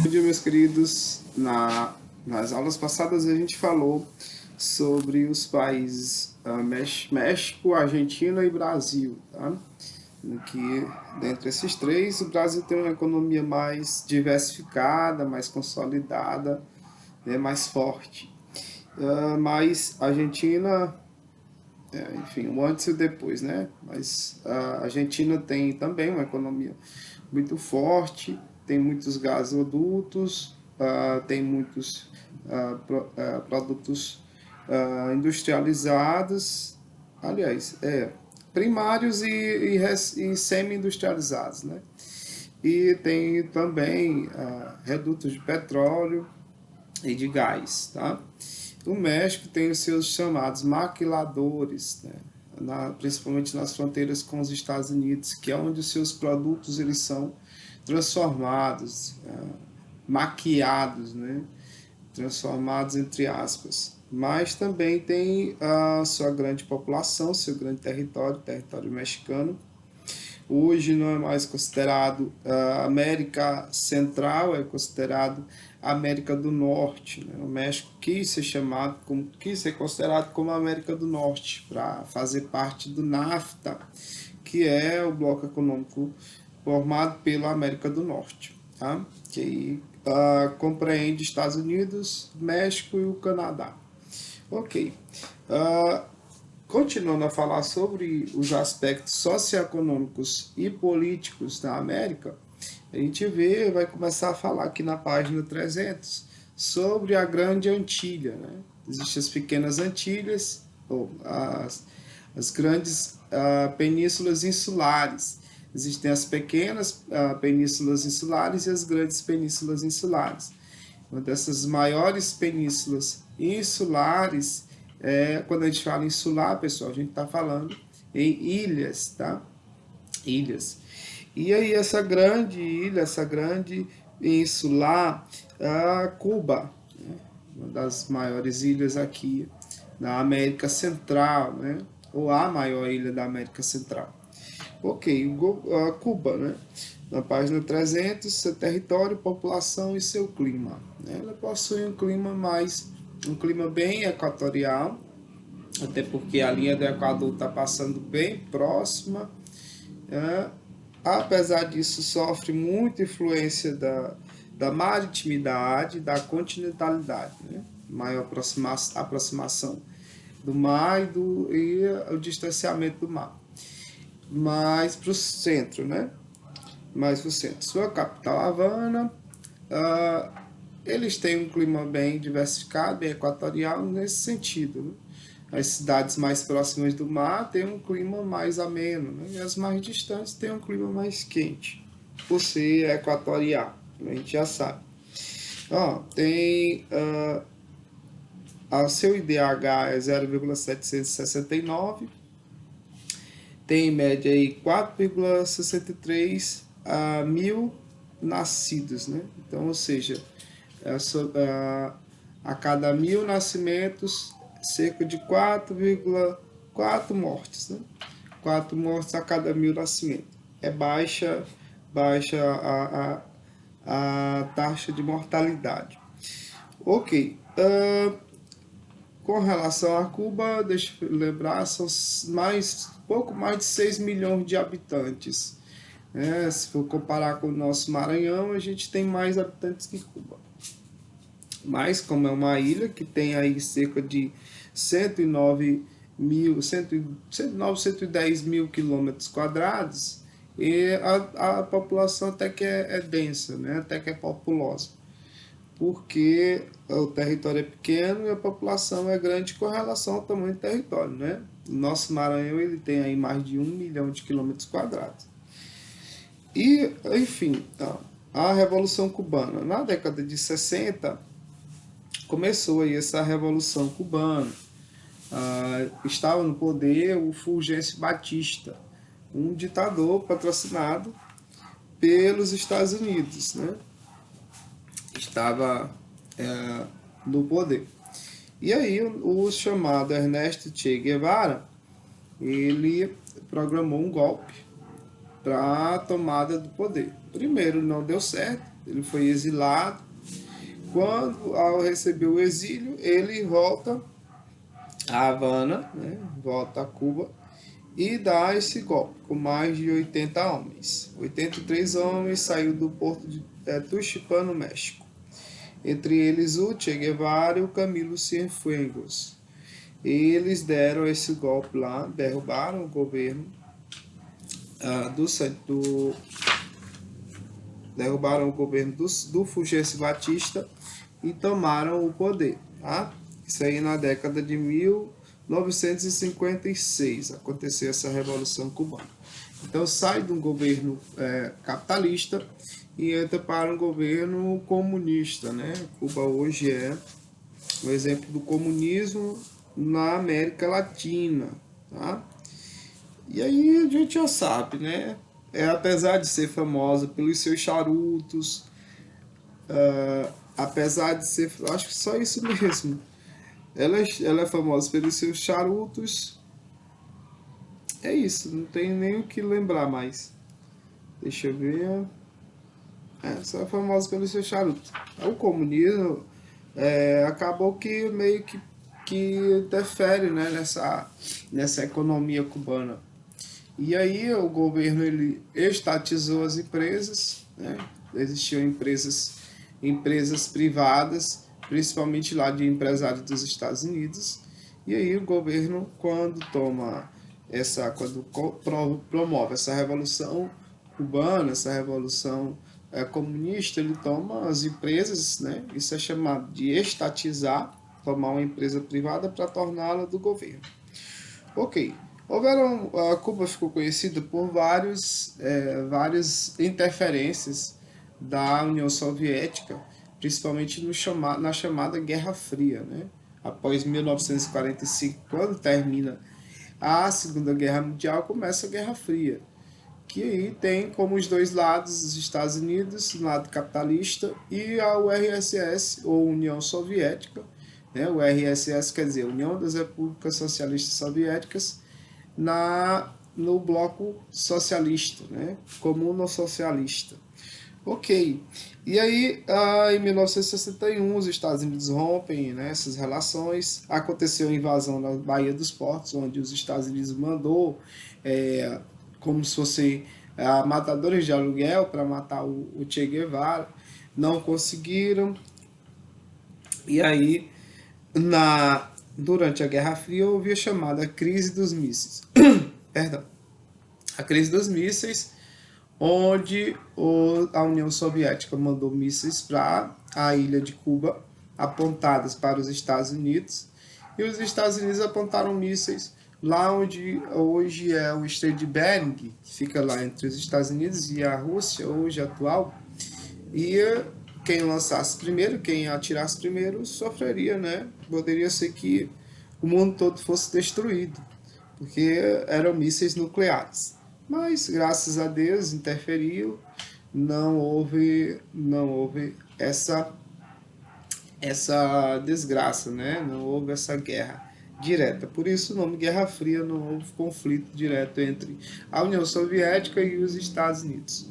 Bom dia, meus queridos. Nas aulas passadas a gente falou sobre os países México, Argentina e Brasil, tá? Que dentre esses três, o Brasil tem uma economia mais diversificada, mais consolidada, né, mais forte. Mas a Argentina, enfim, o antes e o depois, né? Mas a Argentina tem também uma economia muito forte, tem muitos gasodutos, tem muitos produtos industrializados, aliás, primários e semi-industrializados, né? E tem também redutos de petróleo e de gás, tá? O México tem os seus chamados maquiladores, né? Principalmente nas fronteiras com os Estados Unidos, que é onde os seus produtos eles são transformados, maquiados, né? Transformados entre aspas. Mas também tem a sua grande população, seu grande território mexicano. Hoje não é mais considerado América Central, é considerado América do Norte, né? O México quis ser considerado como América do Norte para fazer parte do NAFTA, que é o bloco econômico formado pela América do Norte, tá? Que aí compreende Estados Unidos, México e o Canadá. Ok. Continuando a falar sobre os aspectos socioeconômicos e políticos da América, a gente vai começar a falar aqui na página 300 sobre a Grande Antilha, né? Existem as pequenas Antilhas, ou as grandes penínsulas insulares. Existem as pequenas penínsulas insulares e as grandes penínsulas insulares. Uma dessas maiores penínsulas insulares, quando a gente fala insular, pessoal, a gente está falando em ilhas, tá? Ilhas. E aí essa grande ilha, essa grande insular, Cuba, né? Uma das maiores ilhas aqui na América Central, né? Ou a maior ilha da América Central. Ok, Cuba, né? Na página 300, seu território, população e seu clima. Né? Ela possui um clima bem equatorial, até porque a linha do Equador está passando bem próxima. Apesar disso, sofre muita influência da maritimidade, da continentalidade, né? Maior aproximação do mar e o distanciamento do mar. Mais para o centro, né? Mais para o centro. Sua capital, Havana, eles têm um clima bem diversificado, bem equatorial nesse sentido, né? As cidades mais próximas do mar têm um clima mais ameno, né? E as mais distantes têm um clima mais quente, por ser equatorial, a gente já sabe. Tem o seu IDH é 0,769, tem em média aí 4,63 mil nascidos, né? Então, ou seja, a cada 1.000 nascimentos, cerca de 4,4 mortes, né? 4 mortes a cada 1.000 nascimentos. É baixa a taxa de mortalidade. Ok. Com relação a Cuba, deixa eu lembrar, são pouco mais de 6 milhões de habitantes. Se for comparar com o nosso Maranhão, a gente tem mais habitantes que Cuba. Mas como é uma ilha que tem aí cerca de 110 mil quilômetros quadrados, e a população até que é densa, né? Até que é populosa, porque o território é pequeno e a população é grande com relação ao tamanho do território, né? O nosso Maranhão ele tem aí mais de 1 milhão de quilômetros quadrados. E, enfim, a Revolução Cubana. Na década de 60, começou aí essa Revolução Cubana. Estava no poder o Fulgêncio Batista, um ditador patrocinado pelos Estados Unidos, né? Estava no poder. E aí o chamado Ernesto Che Guevara, ele programou um golpe para a tomada do poder. Primeiro não deu certo, Ele foi exilado. Quando, ao receber o exílio, ele volta a Havana, né, volta a Cuba e dá esse golpe com mais de 80 homens. 83 homens saiu do porto de Tuxpan, no México. Entre eles o Che Guevara e o Camilo Cienfuegos. Eles deram esse golpe lá, derrubaram o governo do derrubaram o governo do Fulgêncio Batista e tomaram o poder, tá? Isso aí na década de 1956 aconteceu essa Revolução Cubana. Então sai de um governo capitalista e entra para um governo comunista, né? Cuba hoje é um exemplo do comunismo na América Latina, tá? E aí a gente já sabe, né? Apesar de ser famosa pelos seus charutos, apesar de ser, acho que só isso mesmo. Ela é famosa pelos seus charutos. É isso, não tem nem o que lembrar mais. Deixa eu ver. Só é famosa pelos seus charutos. O comunismo acabou que meio que interfere, né, nessa economia cubana. E aí o governo ele estatizou as empresas, né? Existiam empresas privadas, principalmente lá de empresários dos Estados Unidos. E aí o governo, quando promove essa revolução cubana, essa revolução comunista, ele toma as empresas, né? Isso é chamado de estatizar, tomar uma empresa privada para torná-la do governo. Ok. A Cuba ficou conhecida por várias interferências da União Soviética, principalmente na chamada Guerra Fria, né? Após 1945, quando termina a Segunda Guerra Mundial, começa a Guerra Fria, que aí tem como os dois lados os Estados Unidos, o lado capitalista, e a URSS, ou União Soviética, né? O URSS quer dizer União das Repúblicas Socialistas Soviéticas, no bloco socialista, né? Comuno-socialista. Ok. E aí, em 1961, os Estados Unidos rompem, né, essas relações. Aconteceu a invasão na Baía dos Portos, onde os Estados Unidos mandou como se fosse matadores de aluguel para matar o Che Guevara. Não conseguiram. E aí, durante a Guerra Fria, houve a chamada crise dos mísseis. Perdão. A crise dos mísseis, onde a União Soviética mandou mísseis para a ilha de Cuba, apontadas para os Estados Unidos, e os Estados Unidos apontaram mísseis lá onde hoje é o Estreito de Bering, que fica lá entre os Estados Unidos e a Rússia, hoje atual, e quem lançasse primeiro, quem atirasse primeiro, sofreria, né? Poderia ser que o mundo todo fosse destruído, porque eram mísseis nucleares. Mas, graças a Deus, interferiu, não houve essa desgraça, né? Não houve essa guerra direta. Por isso o nome Guerra Fria, não houve conflito direto entre a União Soviética e os Estados Unidos.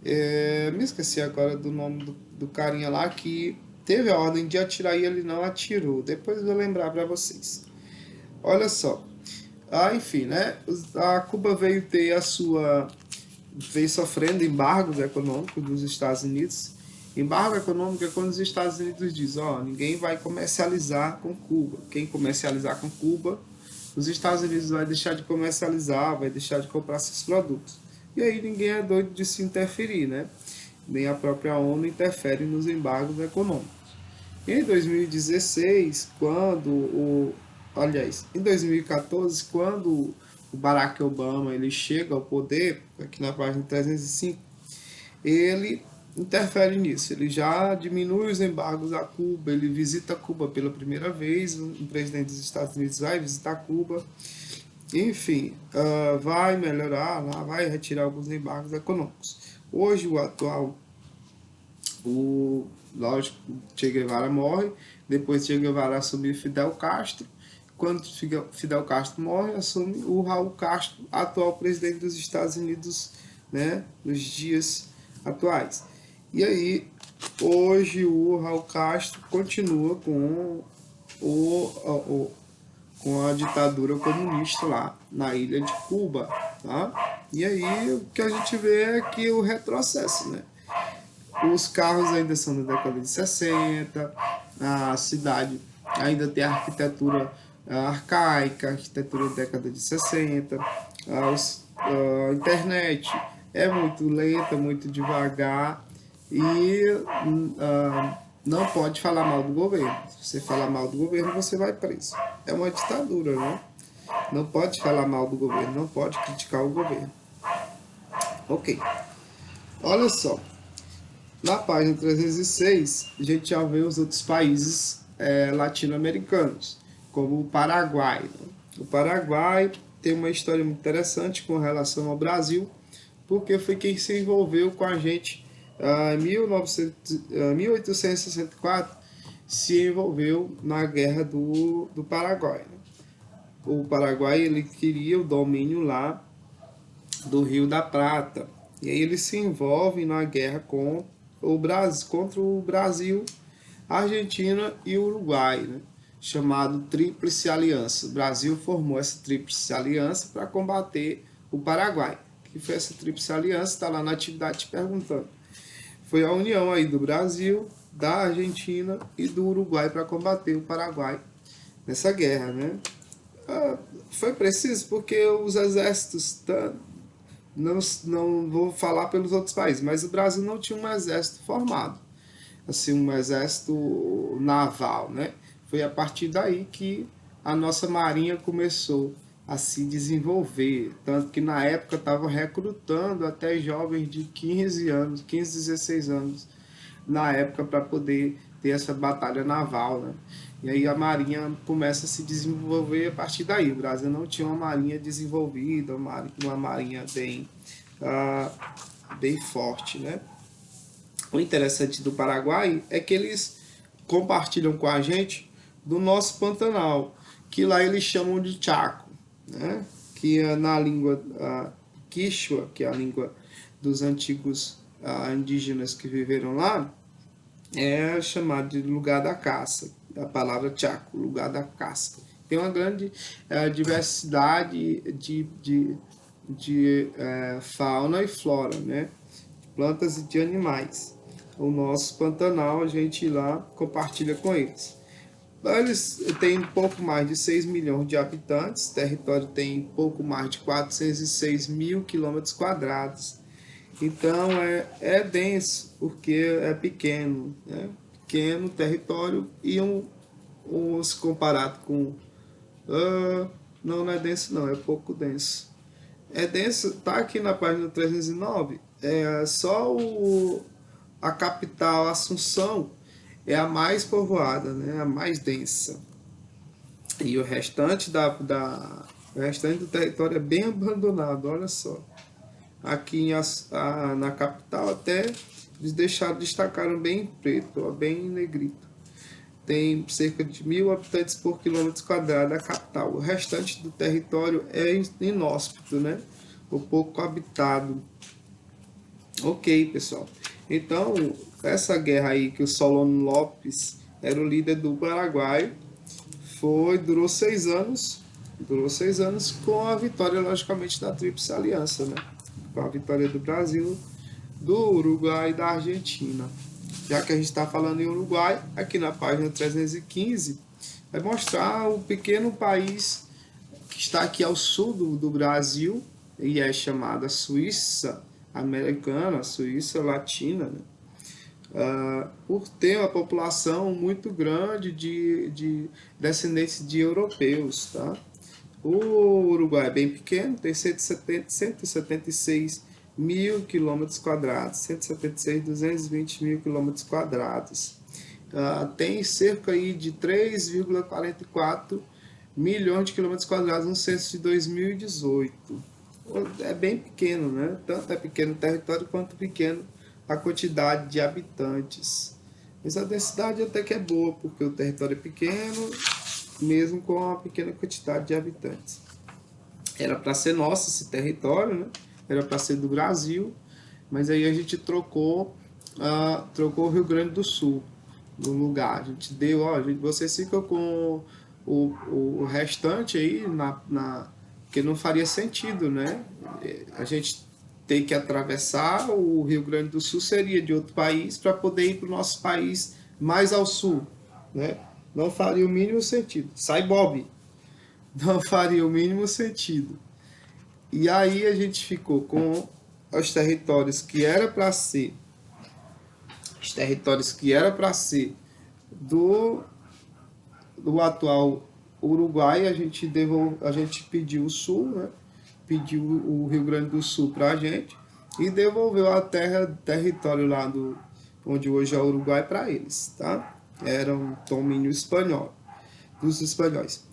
Me esqueci agora do nome do carinha lá que teve a ordem de atirar e ele não atirou. Depois eu vou lembrar para vocês. Olha só. Enfim, né? A Cuba veio sofrendo embargos econômicos dos Estados Unidos. Embargo econômico é quando os Estados Unidos dizem, ninguém vai comercializar com Cuba. Quem comercializar com Cuba, os Estados Unidos vai deixar de comercializar, vai deixar de comprar seus produtos. E aí ninguém é doido de se interferir, né? Nem a própria ONU interfere nos embargos econômicos. Em 2016, em 2014, quando o Barack Obama ele chega ao poder, aqui na página 305, ele interfere nisso. Ele já diminui os embargos a Cuba, ele visita Cuba pela primeira vez, o presidente dos Estados Unidos vai visitar Cuba, enfim, vai melhorar lá, vai retirar alguns embargos econômicos. Hoje lógico, Che Guevara morre, depois Che Guevara assumiu Fidel Castro. Quando Fidel Castro morre, assume o Raul Castro, atual presidente dos Estados Unidos, né, nos dias atuais. E aí, hoje o Raul Castro continua com a ditadura comunista lá na ilha de Cuba, tá? E aí o que a gente vê é que o retrocesso, né? Os carros ainda são da década de 60, a cidade ainda tem a arquitetura arcaica, a arquitetura da década de 60, a internet é muito lenta, muito devagar e não pode falar mal do governo. Se você falar mal do governo, você vai preso. É uma ditadura, né? Não pode falar mal do governo, não pode criticar o governo. Ok. Olha só. Na página 306, a gente já vê os outros países latino-americanos, como o Paraguai. Né? O Paraguai tem uma história muito interessante com relação ao Brasil, porque foi quem se envolveu com a gente em 1864, se envolveu na guerra do Paraguai. Né? O Paraguai ele queria o domínio lá do Rio da Prata, e aí ele se envolve na guerra contra o Brasil, Argentina e Uruguai, né? Chamado Tríplice Aliança. O Brasil formou essa Tríplice Aliança para combater o Paraguai. Que foi essa Tríplice Aliança? Está lá na atividade te perguntando. Foi a união aí do Brasil, da Argentina e do Uruguai para combater o Paraguai nessa guerra, né? Foi preciso porque os exércitos não vou falar pelos outros países, mas o Brasil não tinha um exército formado, assim, um exército naval, né? Foi a partir daí que a nossa marinha começou a se desenvolver, tanto que na época estava recrutando até jovens de 15 anos, 15, 16 anos, na época para poder ter essa batalha naval, né? E aí a marinha começa a se desenvolver a partir daí. O Brasil não tinha uma marinha desenvolvida, uma marinha bem forte, né? O interessante do Paraguai é que eles compartilham com a gente do nosso Pantanal, que lá eles chamam de Chaco, né? Que é na língua Quichua, que é a língua dos antigos indígenas que viveram lá, é chamado de lugar da caça, a palavra Chaco, lugar da caça. Tem uma grande diversidade de fauna e flora, né? De plantas e de animais. O nosso Pantanal, a gente lá compartilha com eles. Eles têm pouco mais de 6 milhões de habitantes, o território tem pouco mais de 406 mil quilômetros quadrados. Então é denso, porque é pequeno, né? Pequeno território e se comparado com... não é denso não, é pouco denso. É denso, tá aqui na página 309, só a capital, Assunção, é a mais povoada, né? A mais densa. E o restante o restante do território é bem abandonado, olha só. Aqui na capital até eles destacaram bem preto, bem negrito. Tem cerca de 1.000 habitantes por quilômetro quadrado a capital. O restante do território é inóspito, né? Ou pouco habitado. Ok, pessoal. Então, essa guerra aí que o Solano Lopes era o líder do Paraguai, durou 6 anos. Durou 6 anos com a vitória, logicamente, da Tríplice Aliança, né? Com a vitória do Brasil, do Uruguai e da Argentina. Já que a gente está falando em Uruguai, aqui na página 315, vai mostrar o pequeno país que está aqui ao sul do Brasil, e é chamada Suíça americana, Suíça latina, né? Por ter uma população muito grande de descendentes de europeus, tá? O Uruguai é bem pequeno, tem 176 mil quilômetros quadrados, 220 mil quilômetros quadrados. Tem cerca aí de 3,44 milhões de quilômetros quadrados no censo de 2018. É bem pequeno, né? Tanto é pequeno o território quanto pequeno a quantidade de habitantes. Mas a densidade até que é boa, porque o território é pequeno, mesmo com uma pequena quantidade de habitantes. Era para ser nosso esse território, né? Era para ser do Brasil, mas aí a gente trocou trocou o Rio Grande do Sul no lugar. A gente deu, ó, vocês ficam com o restante aí, que não faria sentido, né? A gente tem que atravessar o Rio Grande do Sul, seria de outro país, para poder ir para o nosso país mais ao sul, né? Não faria o mínimo sentido. Sai Bob! Não faria o mínimo sentido. E aí a gente ficou com os territórios que era para ser, os territórios que era para ser do, do atual Uruguai, a gente pediu o sul, né? Pediu o Rio Grande do Sul para a gente e devolveu a território lá onde hoje é o Uruguai para eles, tá? Era um domínio espanhol, dos espanhóis.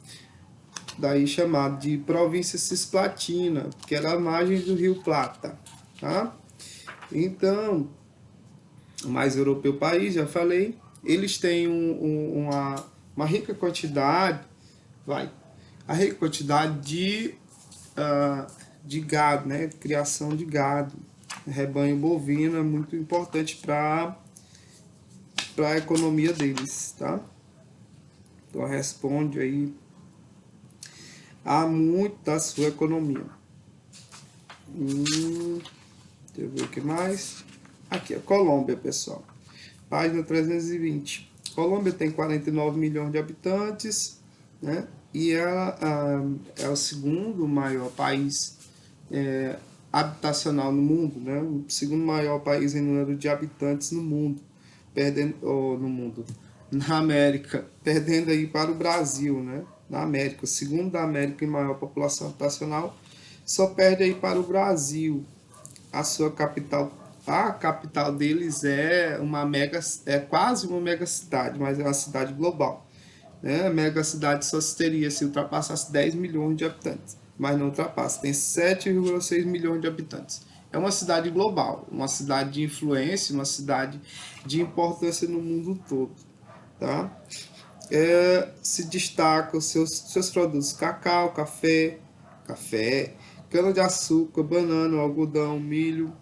Daí chamado de Província Cisplatina, que era a margem do Rio Plata, tá? Então, o mais europeu país, já falei, eles têm uma rica quantidade, a rica quantidade de gado, né? Criação de gado, rebanho bovino é muito importante para a economia deles, tá? Então responde aí a muito da sua economia. Deixa eu ver o que mais. Aqui, a Colômbia, pessoal. Página 320. Colômbia tem 49 milhões de habitantes, né? E ela é o segundo maior país habitacional no mundo, né? O segundo maior país em número de habitantes no mundo, na América, perdendo aí para o Brasil, né? Na América, o segundo da América em maior população habitacional, só perde aí para o Brasil. A sua capital, a capital deles é quase uma mega cidade, mas é uma cidade global, né? A mega cidade só se teria se ultrapassasse 10 milhões de habitantes, mas não ultrapassa, tem 7,6 milhões de habitantes. É uma cidade global, uma cidade de influência, uma cidade de importância no mundo todo, tá? Se destacam os seus produtos: cacau, café, cana-de-açúcar, banana, algodão, milho,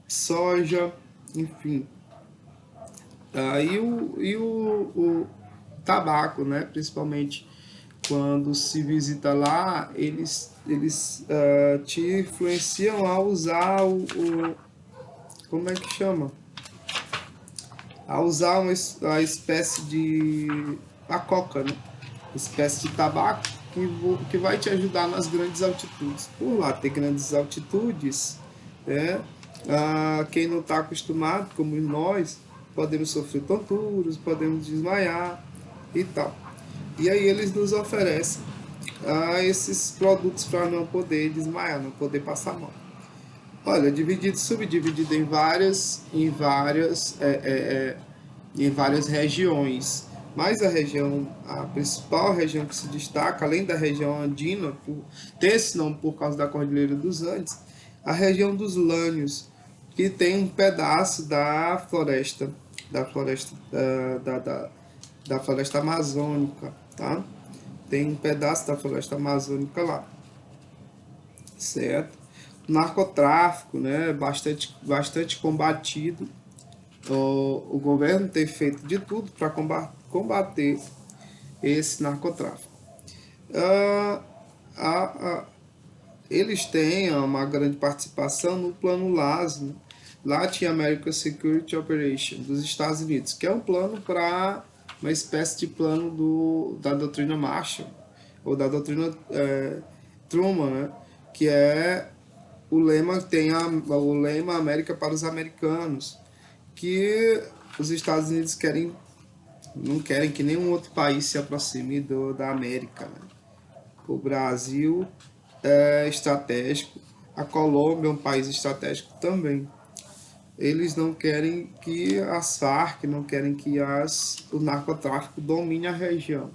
soja, enfim. E o tabaco, né? Principalmente quando se visita lá, eles te influenciam a usar como é que chama? A usar a espécie de a coca, né? Espécie de tabaco que vai te ajudar nas grandes altitudes. Por lá ter grandes altitudes, né? Quem não está acostumado, como nós, podemos sofrer tonturas, podemos desmaiar e tal. E aí eles nos oferecem esses produtos para não poder desmaiar, não poder passar mal. Olha, subdividido em várias regiões. Mas a principal região que se destaca, além da região andina, por ter esse nome por causa da Cordilheira dos Andes, a região dos Lânios, que tem um pedaço da floresta amazônica, tá? Tem um pedaço da floresta amazônica lá, certo? Narcotráfico, né? Bastante combatido. O governo tem feito de tudo para combater esse narcotráfico. Eles têm uma grande participação no plano LASM, Latin American Security Operation, dos Estados Unidos, que é um plano para uma espécie de plano da doutrina Marshall, ou da doutrina Truman, né? Que é o lema América para os americanos, que os Estados Unidos não querem que nenhum outro país se aproxime da América, né? O Brasil é estratégico, a Colômbia é um país estratégico também. Eles não querem que as Farc, não querem que o narcotráfico domine a região,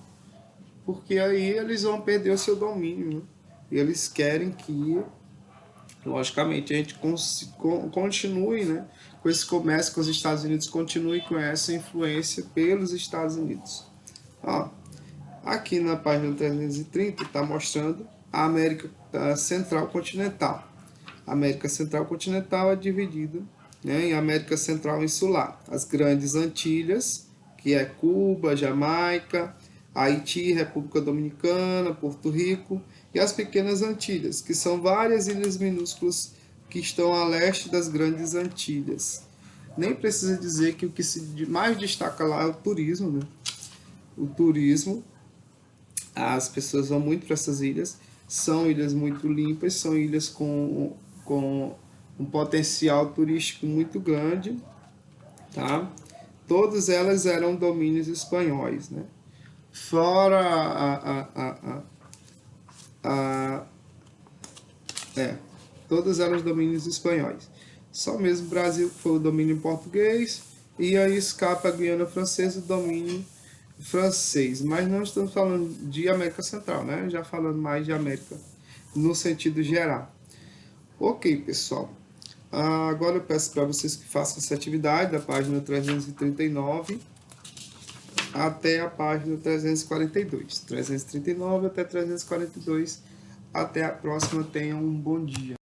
porque aí eles vão perder o seu domínio, né? E eles querem que, logicamente, a gente continue, né, com esse comércio com os Estados Unidos, continue com essa influência pelos Estados Unidos. Ó, aqui na página 330 está mostrando a América Central Continental. A América Central Continental é dividida né, em América Central e Insular. As Grandes Antilhas, que é Cuba, Jamaica, Haiti, República Dominicana, Porto Rico, e as Pequenas Antilhas, que são várias ilhas minúsculas que estão a leste das Grandes Antilhas. Nem precisa dizer que o que se mais destaca lá é o turismo, né? O turismo, as pessoas vão muito para essas ilhas, são ilhas muito limpas, são ilhas com um potencial turístico muito grande, tá? Todas elas eram domínios espanhóis, né? Fora a todas elas domínios espanhóis. Só mesmo o Brasil foi o domínio português e aí escapa a Guiana Francesa, o domínio francês. Mas não estamos falando de América Central, né? Já falando mais de América no sentido geral. Ok, pessoal. Agora eu peço para vocês que façam essa atividade da página 339 até a página 342. 339 até 342. Até a próxima. Tenham um bom dia.